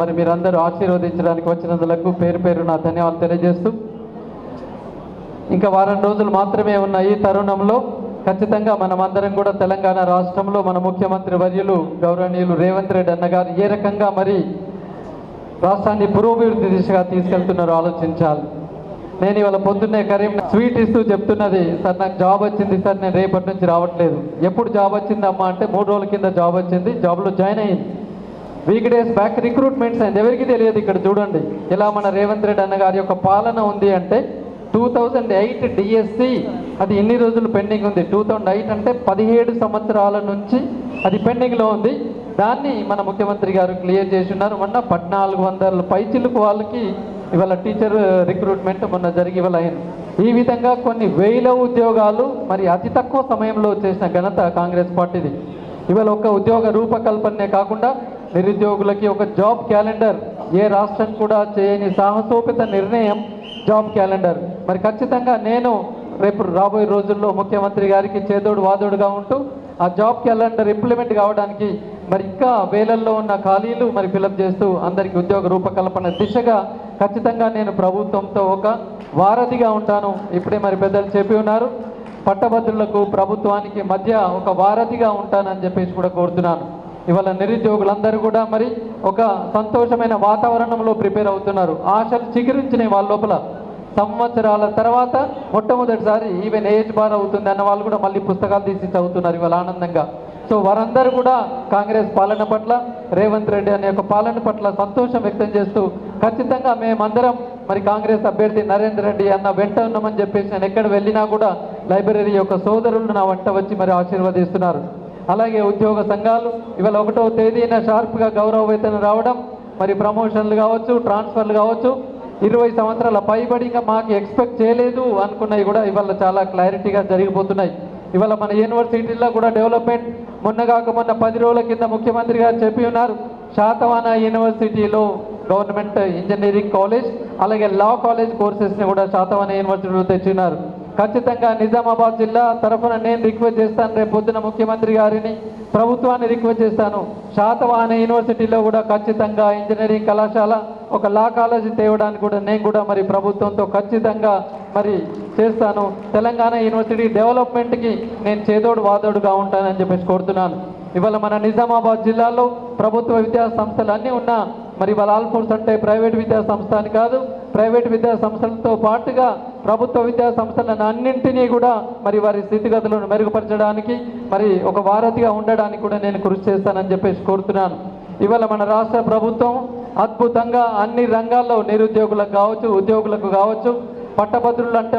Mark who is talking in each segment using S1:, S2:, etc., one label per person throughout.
S1: మరి మీరందరూ ఆశీర్వదించడానికి వచ్చినందులకు పేరు పేరు నా ధన్యవాదాలు తెలియజేస్తూ ఇంకా వారం రోజులు మాత్రమే ఉన్న ఈ తరుణంలో ఖచ్చితంగా మనమందరం కూడా తెలంగాణ రాష్ట్రంలో మన ముఖ్యమంత్రి వర్యులు గౌరవనీయులు రేవంత్ రెడ్డి అన్న గారు ఏ రకంగా మరి రాష్ట్రాన్ని పురోభివృద్ధి దిశగా తీసుకెళ్తున్నారో ఆలోచించాలి. నేను ఇవాళ పొద్దున్నే కరీం స్వీట్ ఇస్తూ చెప్తున్నది, సార్ నాకు జాబ్ వచ్చింది సార్, నేను రేపటి నుంచి రావట్లేదు. ఎప్పుడు జాబ్ వచ్చిందమ్మా అంటే 3 రోజుల కింద జాబ్ వచ్చింది, జాబ్లో జాయిన్ అయ్యింది. వీక్ డేస్ బ్యాక్ రిక్రూట్మెంట్స్ అయింది. ఎవరికి తెలియదు. ఇక్కడ చూడండి ఇలా మన రేవంత్ రెడ్డి అన్న గారి యొక్క పాలన ఉంది అంటే 2008 డిఎస్సి అది ఎన్ని రోజులు పెండింగ్ ఉంది. 2008 అంటే 17 సంవత్సరాల నుంచి అది పెండింగ్లో ఉంది. దాన్ని మన ముఖ్యమంత్రి గారు క్లియర్ చేసి ఉన్నారు. మొన్న 1400 పైచిలకు వాళ్ళకి ఇవాళ టీచర్ రిక్రూట్మెంట్ మొన్న జరిగి ఇవాళ అయింది. ఈ విధంగా కొన్ని వేల ఉద్యోగాలు మరి అతి తక్కువ సమయంలో చేసిన ఘనత కాంగ్రెస్ పార్టీది. ఇవాళ ఒక ఉద్యోగ రూపకల్పనే కాకుండా నిరుద్యోగులకి ఒక జాబ్ క్యాలెండర్, ఏ రాష్ట్రం కూడా చేయని సాహసోపేత నిర్ణయం జాబ్ క్యాలెండర్. మరి ఖచ్చితంగా నేను రేపు రాబోయే రోజుల్లో ముఖ్యమంత్రి గారికి చేదోడు వాదోడుగా ఉంటూ ఆ జాబ్ క్యాలెండర్ ఇంప్లిమెంట్ కావడానికి మరి ఇంకా వేలల్లో ఉన్న ఖాళీలు మరి ఫిలప్ చేస్తూ అందరికీ ఉద్యోగ రూపకల్పన దిశగా ఖచ్చితంగా నేను ప్రభుత్వంతో ఒక వారధిగా ఉంటాను. ఇప్పుడే మరి పెద్దలు చెప్పి ఉన్నారు, పట్టభద్రులకు ప్రభుత్వానికి మధ్య ఒక వారధిగా ఉంటానని చెప్పేసి కూడా కోరుతున్నాను. ఇవాళ నిరుద్యోగులందరూ కూడా మరి ఒక సంతోషమైన వాతావరణంలో ప్రిపేర్ అవుతున్నారు. ఆశలు చిగురించినాయి వాళ్ళ లోపల. సంవత్సరాల తర్వాత మొట్టమొదటిసారి ఈవెన్ ఏజ్ బార్ అవుతుంది అన్న వాళ్ళు కూడా మళ్ళీ పుస్తకాలు తీసి చదువుతున్నారు ఇవాళ ఆనందంగా. సో వారందరూ కూడా కాంగ్రెస్ పాలన పట్ల, రేవంత్ రెడ్డి అనే యొక్క పాలన పట్ల సంతోషం వ్యక్తం చేస్తూ ఖచ్చితంగా మేమందరం మరి కాంగ్రెస్ అభ్యర్థి నరేందర్ రెడ్డి అన్న వెంట ఉన్నామని చెప్పేసి నేను ఎక్కడ వెళ్ళినా కూడా లైబ్రరీ యొక్క సోదరులు నా వెంట వచ్చి మరి ఆశీర్వదిస్తున్నారు. అలాగే ఉద్యోగ సంఘాలు ఇవాళ 1వ తేదీన షార్ప్గా గౌరవ వేతనం రావడం, మరి ప్రమోషన్లు కావచ్చు, ట్రాన్స్ఫర్లు కావచ్చు, 20 సంవత్సరాల పైబడిగా మాకు ఎక్స్పెక్ట్ చేయలేదు అనుకున్నవి కూడా ఇవాళ చాలా క్లారిటీగా జరిగిపోతున్నాయి. ఇవాళ మన యూనివర్సిటీల్లో కూడా డెవలప్మెంట్ మొన్న 10 రోజుల కింద ముఖ్యమంత్రి గారు చెప్పి ఉన్నారు. శాతవాన యూనివర్సిటీలో గవర్నమెంట్ ఇంజనీరింగ్ కాలేజ్ అలాగే లా కాలేజ్ కోర్సెస్ని కూడా శాతవాన యూనివర్సిటీలో తెచ్చినారు. ఖచ్చితంగా నిజామాబాద్ జిల్లా తరఫున నేను రిక్వెస్ట్ చేస్తాను, రేపు పొద్దున ముఖ్యమంత్రి గారిని ప్రభుత్వాన్ని రిక్వెస్ట్ చేస్తాను, శాతవాహన యూనివర్సిటీలో కూడా ఖచ్చితంగా ఇంజనీరింగ్ కళాశాల ఒక లా కాలేజీ తేవడానికి కూడా నేను కూడా మరి ప్రభుత్వంతో ఖచ్చితంగా మరి చేస్తాను. తెలంగాణ యూనివర్సిటీ డెవలప్మెంట్కి నేను చేదోడు వాదోడుగా ఉంటానని చెప్పేసి కోరుతున్నాను. ఇవాళ మన నిజామాబాద్ జిల్లాలో ప్రభుత్వ విద్యా సంస్థలు అన్నీ ఉన్నా మరి ఇవాళ ఆల్ఫోర్స్ అంటే ప్రైవేట్ విద్యా సంస్థ అని కాదు, ప్రైవేట్ విద్యా సంస్థలతో పాటుగా ప్రభుత్వ విద్యా సంస్థలను అన్నింటినీ కూడా మరి వారి స్థితిగతులను మెరుగుపరచడానికి మరి ఒక వారధిగా ఉండడానికి కూడా నేను కృషి చేస్తానని చెప్పేసి కోరుతున్నాను. ఇవాళ మన రాష్ట్ర ప్రభుత్వం అద్భుతంగా అన్ని రంగాల్లో నిరుద్యోగులకు కావచ్చు, ఉద్యోగులకు కావచ్చు, పట్టభద్రులు అంటే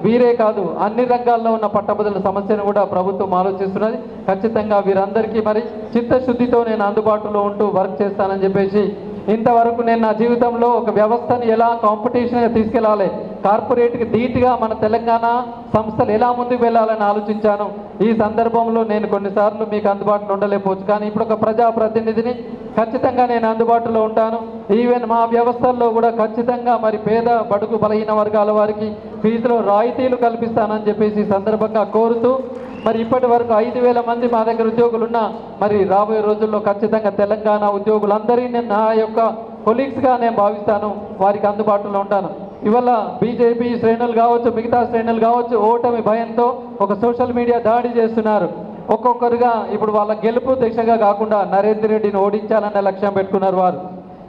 S1: వీరే కాదు అన్ని రంగాల్లో ఉన్న పట్టభద్రుల సమస్యను కూడా ప్రభుత్వం ఆలోచిస్తున్నది. ఖచ్చితంగా వీరందరికీ మరి చిత్తశుద్ధితో నేను అందుబాటులో ఉంటూ వర్క్ చేస్తానని చెప్పేసి ఇంతవరకు నేను నా జీవితంలో ఒక వ్యవస్థను ఎలా కాంపిటీషన్గా తీసుకెళ్లాలి, కార్పొరేట్కి ధీటుగా మన తెలంగాణ సంస్థలు ఎలా ముందుకు వెళ్ళాలని ఆలోచించాను. ఈ సందర్భంలో నేను కొన్నిసార్లు మీకు అందుబాటులో ఉండలేకపోవచ్చు, కానీ ఇప్పుడు ఒక ప్రజాప్రతినిధిని ఖచ్చితంగా నేను అందుబాటులో ఉంటాను. ఈవెన్ మా వ్యవస్థల్లో కూడా ఖచ్చితంగా మరి పేద బడుగు బలహీన వర్గాల వారికి ఫీజులో రాయితీలు కల్పిస్తానని చెప్పేసి ఈ సందర్భంగా కోరుతూ మరి ఇప్పటి వరకు 5,000 మంది మా దగ్గర ఉద్యోగులు ఉన్నా మరి రాబోయే రోజుల్లో ఖచ్చితంగా తెలంగాణ ఉద్యోగులందరినీ నేను నా యొక్క కొలీగ్స్గా నేను భావిస్తాను, వారికి అందుబాటులో ఉంటాను. ఇవాళ బీజేపీ శ్రేణులు కావచ్చు, మిగతా శ్రేణులు కావచ్చు, ఓటమి భయంతో ఒక సోషల్ మీడియా దాడి చేస్తున్నారు. ఒక్కొక్కరుగా ఇప్పుడు వాళ్ళ గెలుపు దిశగా కాకుండా నరేందర్ రెడ్డిని ఓడించాలన్న లక్ష్యం పెట్టుకున్నారు. వారు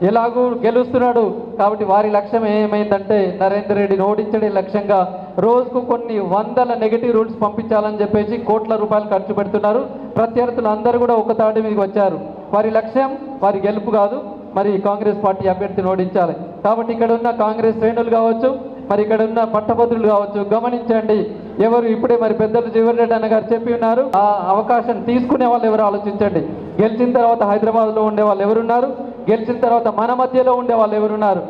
S1: ఎలాగూ గెలుస్తున్నాడు కాబట్టి వారి లక్ష్యం ఏమైందంటే నరేందర్ రెడ్డిని ఓడించడే లక్ష్యంగా రోజుకు కొన్ని వందల నెగిటివ్ రూల్స్ పంపించాలని చెప్పేసి కోట్ల రూపాయలు ఖర్చు పెడుతున్నారు. ప్రత్యర్థులు అందరూ కూడా ఒక తాటి మీదకి వచ్చారు. వారి లక్ష్యం వారి గెలుపు కాదు, మరి కాంగ్రెస్ పార్టీ అభ్యర్థిని ఓడించాలి. కాబట్టి ఇక్కడ ఉన్న కాంగ్రెస్ శ్రేణులు కావచ్చు, మరి ఇక్కడ ఉన్న పట్టభద్రులు కావచ్చు, గమనించండి. ఎవరు ఇప్పుడే మరి పెద్దలు జీవన్ రెడ్డి అన్న గారు చెప్పి ఉన్నారు, ఆ అవకాశం తీసుకునే వాళ్ళు ఎవరు ఆలోచించండి. గెలిచిన తర్వాత హైదరాబాద్లో ఉండే వాళ్ళు ఎవరున్నారు, గెలిచిన తర్వాత మన మధ్యలో ఉండే వాళ్ళు ఎవరున్నారు.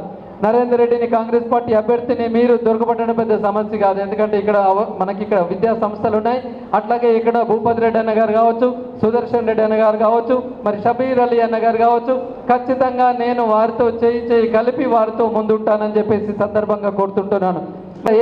S1: నరేందర్ రెడ్డిని కాంగ్రెస్ పార్టీ అభ్యర్థిని మీరు దొరకబట్టడం పెద్ద సమస్య కాదు, ఎందుకంటే ఇక్కడ మనకి ఇక్కడ విద్యా సంస్థలు ఉన్నాయి. అట్లాగే ఇక్కడ భూపతి రెడ్డి అన్న గారు కావచ్చు, సుదర్శన్ రెడ్డి అన్న గారు కావచ్చు, మరి షబీర్ అలీ అన్న గారు కావచ్చు, ఖచ్చితంగా నేను వారితో చేయి కలిపి వారితో ముందుంటానని చెప్పేసి సందర్భంగా కోరుతుంటున్నాను.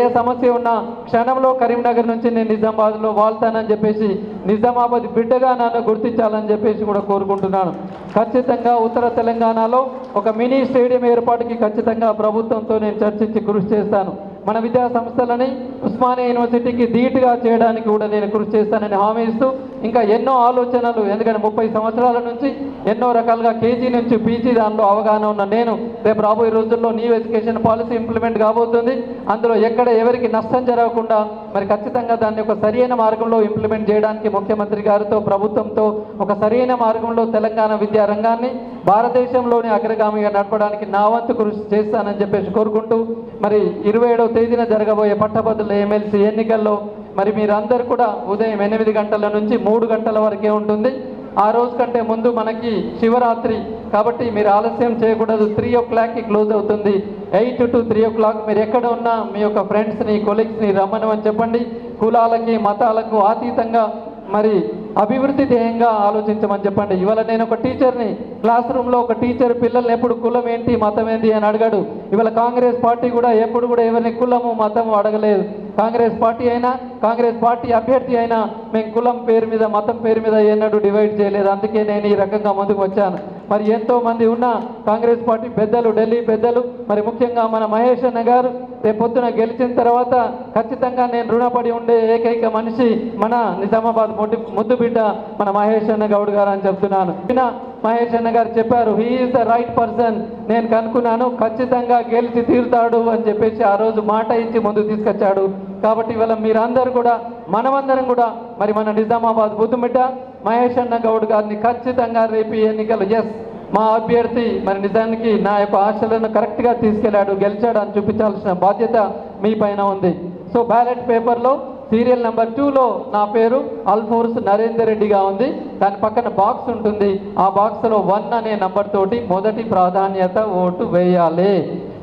S1: ఏ సమస్య ఉన్నా క్షణంలో కరీంనగర్ నుంచి నేను నిజామాబాద్లో వాళ్తానని చెప్పేసి నిజామాబాద్ బిడ్డగా నన్ను గుర్తించాలని చెప్పేసి కూడా కోరుకుంటున్నాను. ఖచ్చితంగా ఉత్తర తెలంగాణలో ఒక మినీ స్టేడియం ఏర్పాటుకి ఖచ్చితంగా ప్రభుత్వంతో నేను చర్చించి కృషి చేస్తాను. మన విద్యా సంస్థలని ఉస్మానియా యూనివర్సిటీకి ధీటుగా చేయడానికి కూడా నేను కృషి చేస్తానని హామీ ఇస్తూ ఇంకా ఎన్నో ఆలోచనలు, ఎందుకంటే 30 సంవత్సరాల నుంచి ఎన్నో రకాలుగా కేజీ నుంచి పీజీ దానిలో అవగాహన ఉన్న నేను రేపు రాబోయే రోజుల్లో న్యూ ఎడ్యుకేషన్ పాలసీ ఇంప్లిమెంట్ కాబోతుంది. అందులో ఎక్కడ ఎవరికి నష్టం జరగకుండా మరి ఖచ్చితంగా దాన్ని ఒక సరైన మార్గంలో ఇంప్లిమెంట్ చేయడానికి ముఖ్యమంత్రి గారితో ప్రభుత్వంతో ఒక సరైన మార్గంలో తెలంగాణ విద్యా రంగాన్ని భారతదేశంలోని అగ్రగామిగా నడపడానికి నా వంతు కృషి చేస్తానని చెప్పేసి కోరుకుంటూ మరి 27వ తేదీన జరగబోయే పట్టభద్రుల ఎమ్మెల్సీ ఎన్నికల్లో మరి మీరందరూ కూడా ఉదయం 8 గంటల నుంచి 3 గంటల వరకే ఉంటుంది. ఆ రోజు కంటే ముందు మనకి శివరాత్రి కాబట్టి మీరు ఆలస్యం చేయకూడదు. 3 o'clockకి క్లోజ్ అవుతుంది. 8 to 3 o'clock మీరు ఎక్కడ ఉన్నా మీ యొక్క ఫ్రెండ్స్ని కొలీగ్స్ని రమ్మనమని చెప్పండి. కులాలకి మతాలకు అతీతంగా మరి అభివృద్ధి ధ్యేయంగా ఆలోచించమని చెప్పండి. ఇవాళ నేను ఒక టీచర్ని, క్లాస్ రూమ్లో ఒక టీచర్ పిల్లల్ని ఎప్పుడు కులం ఏంటి మతం ఏంటి అని అడగడు. ఇవాళ కాంగ్రెస్ పార్టీ కూడా ఎప్పుడు కూడా ఎవరిని కులము మతము అడగలేదు. కాంగ్రెస్ పార్టీ అయినా కాంగ్రెస్ పార్టీ అభ్యర్థి అయినా మేము కులం పేరు మీద మతం పేరు మీద ఎన్నడూ డివైడ్ చేయలేదు. అందుకే నేను ఈ రకంగా ముందుకు వచ్చాను. మరి ఎంతోమంది ఉన్న కాంగ్రెస్ పార్టీ పెద్దలు, ఢిల్లీ పెద్దలు, మరి ముఖ్యంగా మన మహేష్ అన్న గారు రేపు పొద్దున గెలిచిన తర్వాత ఖచ్చితంగా నేను రుణపడి ఉండే ఏకైక మనిషి మన నిజామాబాద్ ముద్దు బిడ్డ మన మహేష్ అన్న గౌడ్ గారు అని చెప్తున్నాను. మహేష్ అన్న గారు చెప్పారు, he is the right person. నేను కనుక్కున్నాను, ఖచ్చితంగా గెలిచి తీరుతాడు అని చెప్పేసి ఆ రోజు మాట ఇచ్చి ముందుకు తీసుకొచ్చాడు. కాబట్టి ఇవాళ మీరందరూ కూడా మనమందరం కూడా మరి మన నిజామాబాద్ ముద్దుబిడ్డ మహేష్ అన్న గౌడ్ గారిని ఖచ్చితంగా రేపు ఎన్నికలు మా అభ్యర్థి మరి నిజానికి నా యొక్క ఆశలను కరెక్ట్గా తీసుకెళ్లాడు, గెలిచాడు అని చూపించాల్సిన బాధ్యత మీ పైన ఉంది. సో బ్యాలెట్ పేపర్లో సీరియల్ నెంబర్ 2లో నా పేరు అల్ఫోర్స్ నరేందర్ రెడ్డిగా ఉంది. దాని పక్కన బాక్స్ ఉంటుంది. ఆ బాక్స్లో 1 అనే నంబర్ తోటి మొదటి ప్రాధాన్యత ఓటు వేయాలి.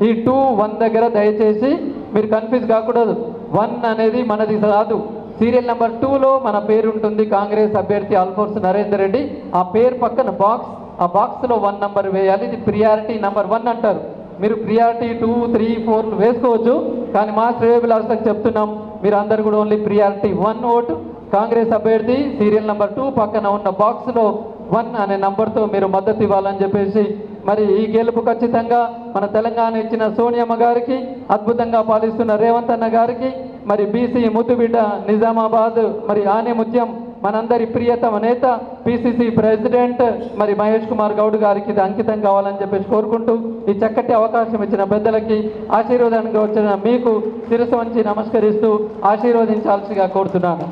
S1: ఈ 2, 1 దగ్గర దయచేసి మీరు కన్ఫ్యూజ్ కాకూడదు. 1 అనేది మనది కాదు. సీరియల్ నెంబర్ 2లో మన పేరు ఉంటుంది, కాంగ్రెస్ అభ్యర్థి అల్ఫోర్స్ నరేందర్ రెడ్డి. ఆ పేరు పక్కన బాక్స్, ఆ బాక్స్లో 1 నంబర్ వేయాలి. ఇది ప్రియారిటీ నెంబర్ 1 అంటారు. మీరు ప్రియారిటీ 2, 3, 4 వేసుకోవచ్చు, కానీ మా శ్రేయోభిలాషులకు చెప్తున్నాం మీరు అందరు కూడా ఓన్లీ ప్రియారిటీ 1 ఓటు కాంగ్రెస్ అభ్యర్థి సీరియల్ నెంబర్ 2 పక్కన ఉన్న బాక్స్లో 1 అనే నంబర్తో మీరు మద్దతు ఇవ్వాలని చెప్పేసి మరి ఈ గెలుపు ఖచ్చితంగా మన తెలంగాణ ఇచ్చిన సోనియమ్మ గారికి, అద్భుతంగా పాలిస్తున్న రేవంత్ అన్న గారికి, మరి బీసీ ముద్దుబిడ్డ నిజామాబాద్ మరి ఆనే ముత్యం మనందరి ప్రియతమ నేత పిసిసి ప్రెసిడెంట్ మరి మహేష్ కుమార్ గౌడ్ గారికి ఇది అంకితం కావాలని చెప్పేసి కోరుకుంటూ ఈ చక్కటి అవకాశం ఇచ్చిన పెద్దలకి, ఆశీర్వాదానికి వచ్చిన మీకు శిరస్సు వంచి నమస్కరిస్తూ ఆశీర్వదించాల్సిగా కోరుతున్నాను.